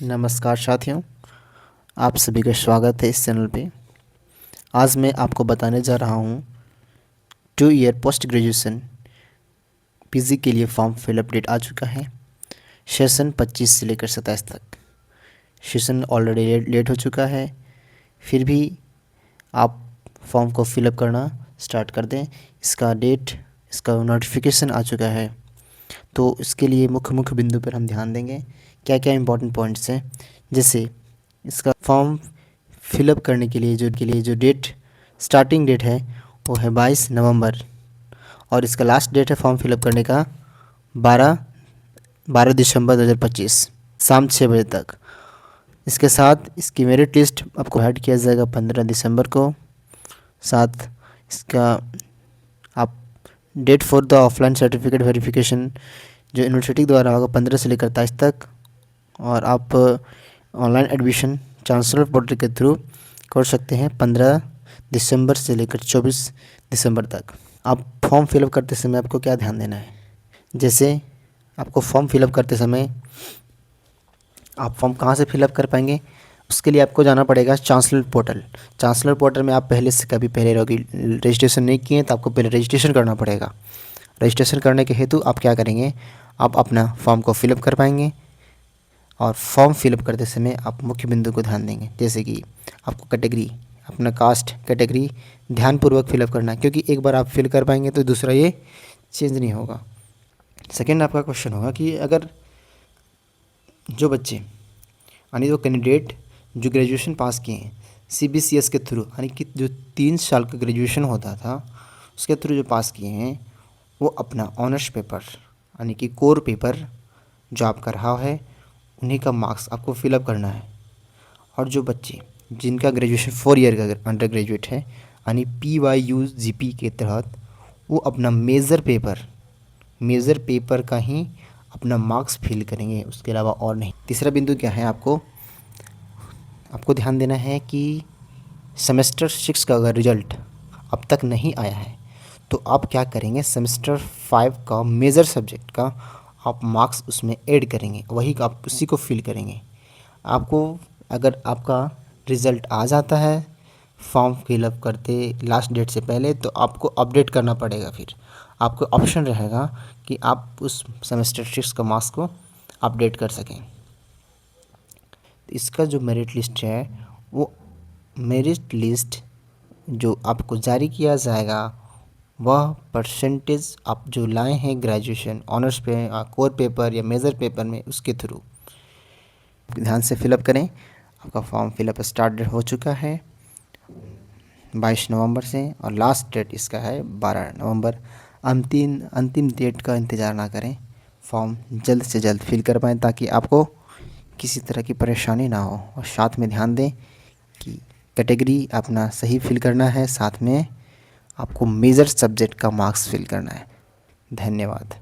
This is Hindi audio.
नमस्कार साथियों, आप सभी का स्वागत है इस चैनल पे। आज मैं आपको बताने जा रहा हूँ 2 ईयर पोस्ट ग्रेजुएशन पीजी के लिए फॉर्म फिलअप डेट आ चुका है। सेशन 25 से लेकर 27 तक। सेशन ऑलरेडी लेट हो चुका है, फिर भी आप फॉर्म को फिलअप करना स्टार्ट कर दें। इसका नोटिफिकेशन आ चुका है, तो इसके लिए मुख्य बिंदु पर हम ध्यान देंगे। क्या क्या इंपॉर्टेंट पॉइंट्स हैं, जैसे इसका फॉर्म फिलअप करने के लिए जो स्टार्टिंग डेट है वो है 22 नवंबर और इसका लास्ट डेट है फॉर्म फिलअप करने का 12 दिसंबर 2025 शाम 6 बजे तक। इसके साथ इसकी मेरिट लिस्ट आपको ऐड किया जाएगा 15 दिसंबर को। साथ इसका आप date for the offline certificate verification जो यूनिवर्सिटी द्वारा होगा 15 से लेकर 23 तक, और आप ऑनलाइन एडमिशन चांसलर पोर्टल के थ्रू कर सकते हैं 15 दिसंबर से लेकर 24 दिसंबर तक। आप फॉर्म फिलअप करते समय आपको क्या ध्यान देना है, जैसे आपको फॉर्म फिलअप करते समय आप फॉर्म कहाँ से फिलअप कर पाएंगे, उसके लिए आपको जाना पड़ेगा चांसलर पोर्टल। चांसलर पोर्टल में आप पहले रजिस्ट्रेशन नहीं किए तो आपको पहले रजिस्ट्रेशन करना पड़ेगा। रजिस्ट्रेशन करने के हेतु आप क्या करेंगे, आप अपना फॉर्म को फिलअप कर पाएंगे। और फॉर्म फिलअप करते समय आप मुख्य बिंदु को ध्यान देंगे, जैसे कि आपको कैटेगरी, अपना कास्ट कैटेगरी ध्यानपूर्वक फिलअप करना है, क्योंकि एक बार आप फिल कर पाएंगे तो दूसरा ये चेंज नहीं होगा। सेकंड आपका क्वेश्चन होगा कि अगर जो बच्चे यानी जो कैंडिडेट जो ग्रेजुएशन पास किए हैं CBCS के थ्रू, यानी कि जो 3 साल का ग्रेजुएशन होता था उसके थ्रू जो पास किए हैं, वो अपना ऑनर्स पेपर यानी कि कोर पेपर जो आपका रहा है उन्हीं का मार्क्स आपको फिलअप करना है। और जो बच्चे जिनका ग्रेजुएशन 4 ईयर का अंडर ग्रेजुएट है यानी PYUGP के तहत, वो अपना मेजर पेपर का ही अपना मार्क्स फिल करेंगे, उसके अलावा और नहीं। तीसरा बिंदु क्या है, आपको ध्यान देना है कि सेमेस्टर 6 का अगर रिजल्ट अब तक नहीं आया है तो आप क्या करेंगे, सेमेस्टर 5 का मेजर सब्जेक्ट का आप मार्क्स उसमें ऐड करेंगे, वही आप उसी को फिल करेंगे। आपको अगर आपका रिज़ल्ट आ जाता है फॉर्म फिलअप करते लास्ट डेट से पहले, तो आपको अपडेट करना पड़ेगा। फिर आपको ऑप्शन रहेगा कि आप उस सेमेस्टर 6 का मार्क्स को अपडेट कर सकें। इसका जो मेरिट लिस्ट है, वो मेरिट लिस्ट जो आपको जारी किया जाएगा वह परसेंटेज आप जो लाए हैं ग्रेजुएशन ऑनर्स पे कोर पेपर या मेजर पेपर में, उसके थ्रू ध्यान से फिलअप करें। आपका फॉर्म फिलअप स्टार्ट हो चुका है 22 नवंबर से और लास्ट डेट इसका है 12 नवंबर। अंतिम डेट का इंतज़ार ना करें, फॉर्म जल्द से जल्द फिल कर पाएँ ताकि आपको किसी तरह की परेशानी ना हो। और साथ में ध्यान दें कि कैटेगरी अपना सही फिल करना है, साथ में आपको मेजर सब्जेक्ट का मार्क्स फिल करना है। धन्यवाद।